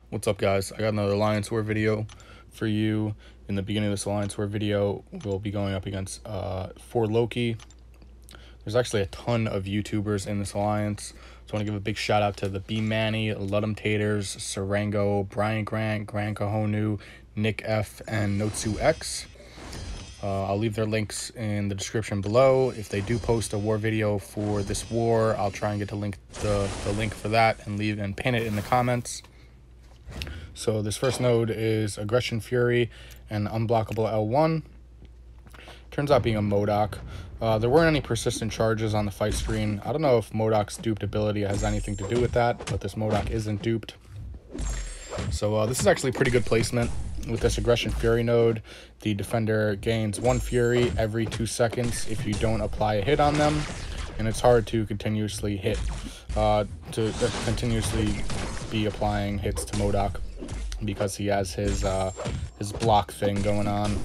What's up, guys? I got another Alliance War video for you. In the beginning of this Alliance War video, we'll be going up against for Loki. There's actually a ton of YouTubers in this alliance, so I want to give a big shout out to the B Manny, Ludum Taters, Sarango, Brian Grant, Gran Kahonu, Nick F, and Notsu X. I'll leave their links in the description below. If they do post a war video for this war, I'll try and get the link for that and pin it in the comments. So this first node is Aggression Fury and Unblockable L1. Turns out being a MODOK. There weren't any persistent charges on the fight screen. I don't know if MODOK's duped ability has anything to do with that, but this MODOK isn't duped. So this is actually pretty good placement. With this Aggression Fury node, the defender gains 1 Fury every 2 seconds if you don't apply a hit on them, and it's hard to continuously be applying hits to MODOK because he has his block thing going on.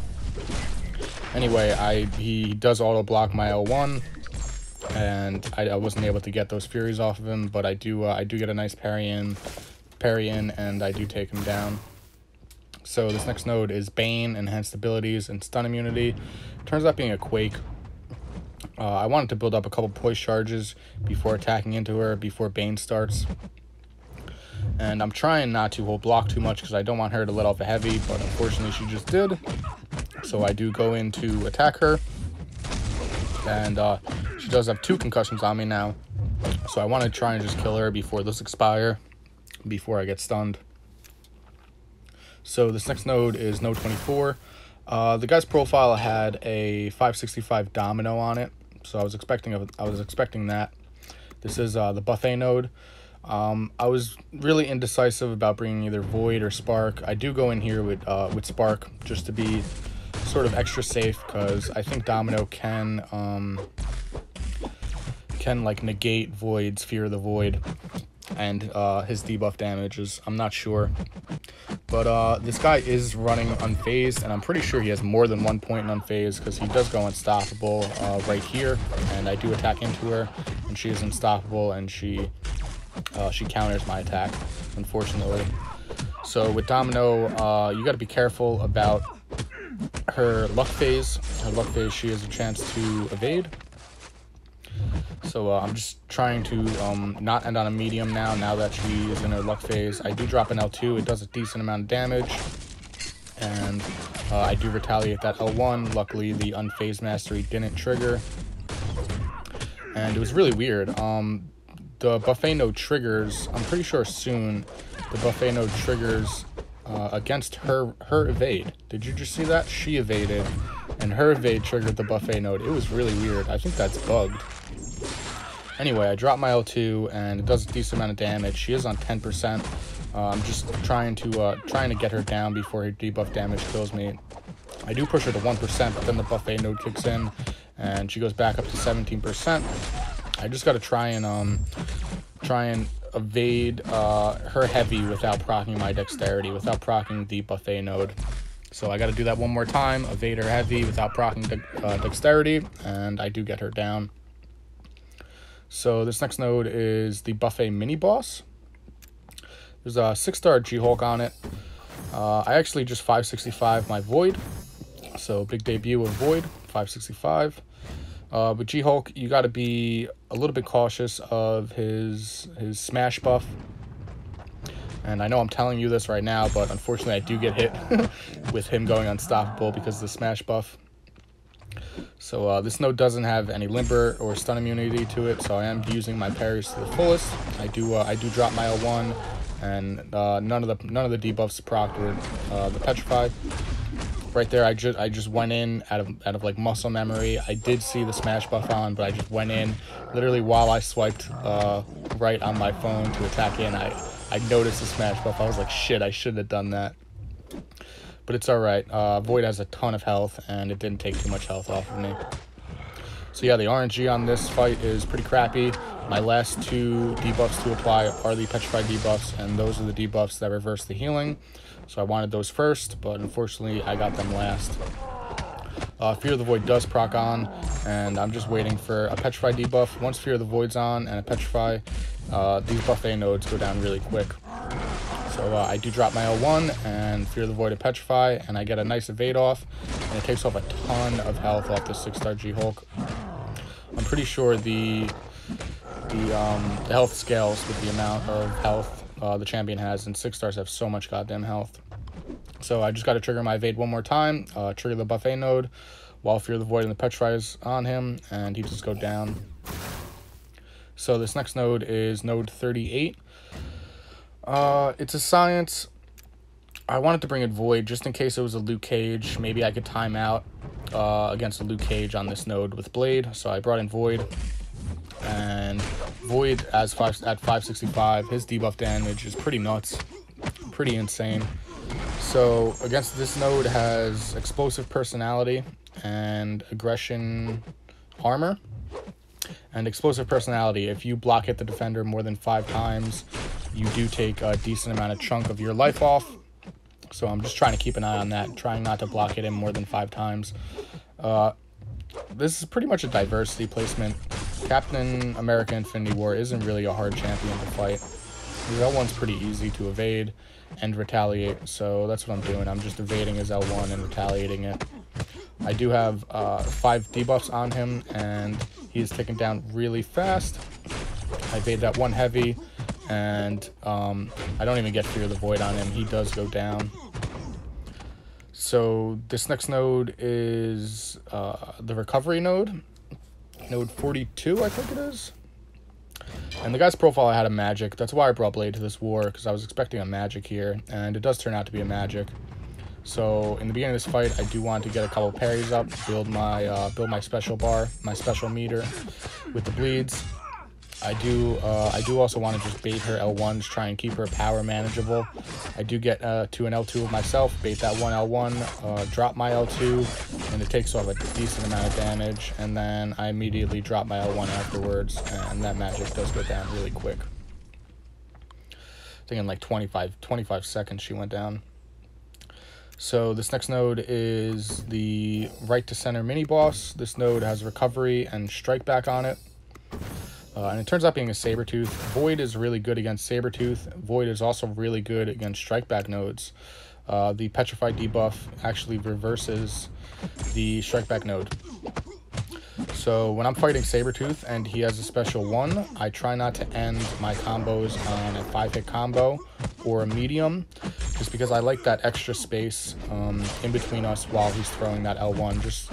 Anyway, he does auto block my L1, and I wasn't able to get those Furies off of him, but I do get a nice parry in, and I do take him down. So this next node is Bane, enhanced abilities and stun immunity. Turns out being a Quake. I wanted to build up a couple poise charges before attacking into her before Bane starts. And I'm trying not to hold block too much because I don't want her to let off a heavy, but unfortunately she just did. So I do go in to attack her. And she does have 2 concussions on me now. So I want to try and just kill her before those expire, before I get stunned. So this next node is node 24. The guy's profile had a 565 domino on it, so I was expecting that. This is the buffet node. I was really indecisive about bringing either Void or Spark. I do go in here with Spark just to be sort of extra safe, because I think Domino can like negate Void's Fear of the Void and his debuff damages. I'm not sure. But this guy is running unfazed, and I'm pretty sure he has more than 1 point in unfazed, because he does go unstoppable right here, and I do attack into her, and she is unstoppable, and she counters my attack, unfortunately. So with Domino, you got to be careful about her luck phase. Her luck phase, she has a chance to evade. So I'm just trying to not end on a medium now that she is in her luck phase. I do drop an L2. It does a decent amount of damage. And I do retaliate that L1. Luckily, the unfazed mastery didn't trigger. And it was really weird. The buffet node triggers, I'm pretty sure soon, the buffet node triggers against her evade. Did you just see that? She evaded, and her evade triggered the buffet node. It was really weird. I think that's bugged. Anyway, I dropped my L2, and it does a decent amount of damage. She is on 10%. I'm just trying to get her down before her debuff damage kills me. I do push her to 1%, but then the buffet node kicks in, and she goes back up to 17%. I just got to try and evade her heavy without proccing my dexterity, without proccing the buffet node. So I got to do that one more time, evade her heavy without proccing dexterity, and I do get her down. So this next node is the buffet mini boss. There's a 6-star G-Hulk on it. I actually just 565 my Void, so big debut of Void, 565. With G-Hulk, you got to be a little bit cautious of his smash buff. And I know I'm telling you this right now, but unfortunately I do get hit with him going unstoppable because of the smash buff. So this node doesn't have any limber or stun immunity to it, so I am using my parries to the fullest. I do drop my L1, and none of the debuffs procced the petrify. Right there, I just went in out of like muscle memory. I did see the smash buff on, but I just went in literally while I swiped right on my phone to attack in. I noticed the smash buff. I was like, shit, I shouldn't have done that. But it's alright. Void has a ton of health, and it didn't take too much health off of me. So yeah, the RNG on this fight is pretty crappy. My last 2 debuffs to apply are the petrified debuffs, and those are the debuffs that reverse the healing. So I wanted those first, but unfortunately I got them last. Fear of the Void does proc on, and I'm just waiting for a Petrify debuff. Once Fear of the Void's on and a Petrify, these buffet nodes go down really quick. So I do drop my L1 and Fear of the Void and Petrify, and I get a nice evade off, and it takes off a ton of health off the 6-star G-Hulk. I'm pretty sure the health scales with the amount of health the champion has, and 6 stars have so much goddamn health. So I just got to trigger my evade one more time, trigger the buffet node while Fear of the Void and the Petrify is on him, and he just go down. So this next node is node 38. It's a science. I wanted to bring in Void just in case it was a Luke Cage. Maybe I could time out against a Luke Cage on this node with Blade. So I brought in Void. And Void at 565, his debuff damage is pretty nuts. Pretty insane. So against this node has Explosive Personality and Aggression Armor. And Explosive Personality, if you block hit the defender more than 5 times, you do take a decent amount of chunk of your life off. So I'm just trying to keep an eye on that, trying not to block hit him more than 5 times. This is pretty much a diversity placement. Captain America Infinity War isn't really a hard champion to fight. His L1's pretty easy to evade and retaliate, so that's what I'm doing. I'm just evading his L1 and retaliating it. I do have 5 debuffs on him, and he's taken down really fast. I evade that 1 heavy, and I don't even get Fear of the Void on him. He does go down. So this next node is the recovery node. Node 42, I think it is. And the guy's profile had a magic. That's why I brought Blade to this war, because I was expecting a magic here, and it does turn out to be a magic. So in the beginning of this fight, I do want to get a couple parries up, build my special bar, my special meter with the bleeds. I do also want to just bait her L1s, try and keep her power manageable. I do get to an L2 of myself, bait that 1 L1, drop my L2, and it takes off a decent amount of damage, and then I immediately drop my L1 afterwards, and that magic does go down really quick. I think in like 25 seconds she went down. So this next node is the right to center mini boss. This node has recovery and strike back on it. And it turns out being a Sabretooth. Void is really good against Sabretooth. Void is also really good against strikeback nodes. The Petrify debuff actually reverses the strikeback node. So when I'm fighting Sabretooth and he has a special 1, I try not to end my combos on a 5-hit combo or a medium, just because I like that extra space in between us while he's throwing that L1, just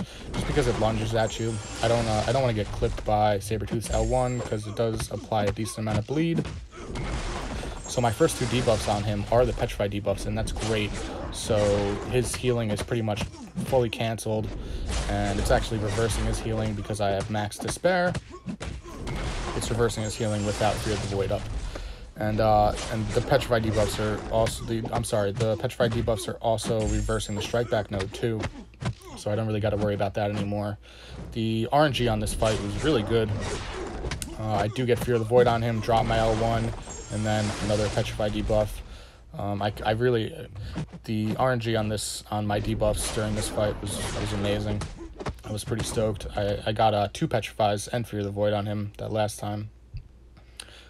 because it lunges at you. I don't want to get clipped by Sabretooth's L1 because it does apply a decent amount of bleed. So my first 2 debuffs on him are the Petrify debuffs, and that's great. So his healing is pretty much fully canceled, and it's actually reversing his healing because I have max Despair. It's reversing his healing without Fear of the Void up. And the Petrify debuffs are also the Petrify debuffs are also reversing the strikeback node too. So I don't really got to worry about that anymore. The RNG on this fight was really good. I do get Fear of the Void on him, drop my L1, and then another Petrify debuff. The RNG on my debuffs during this fight was amazing. I was pretty stoked. I got 2 Petrifies and Fear of the Void on him that last time.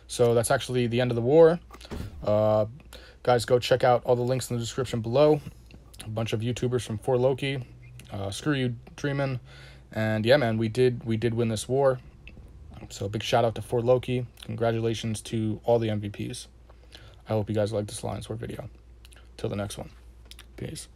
So that's actually the end of the war. Guys, go check out all the links in the description below. A bunch of YouTubers from For Loki. Screw you, Dreamin'. And yeah, man, we did win this war. So big shout out to For Loki. Congratulations to all the MVPs. I hope you guys liked this Alliance War video. Till the next one. Peace.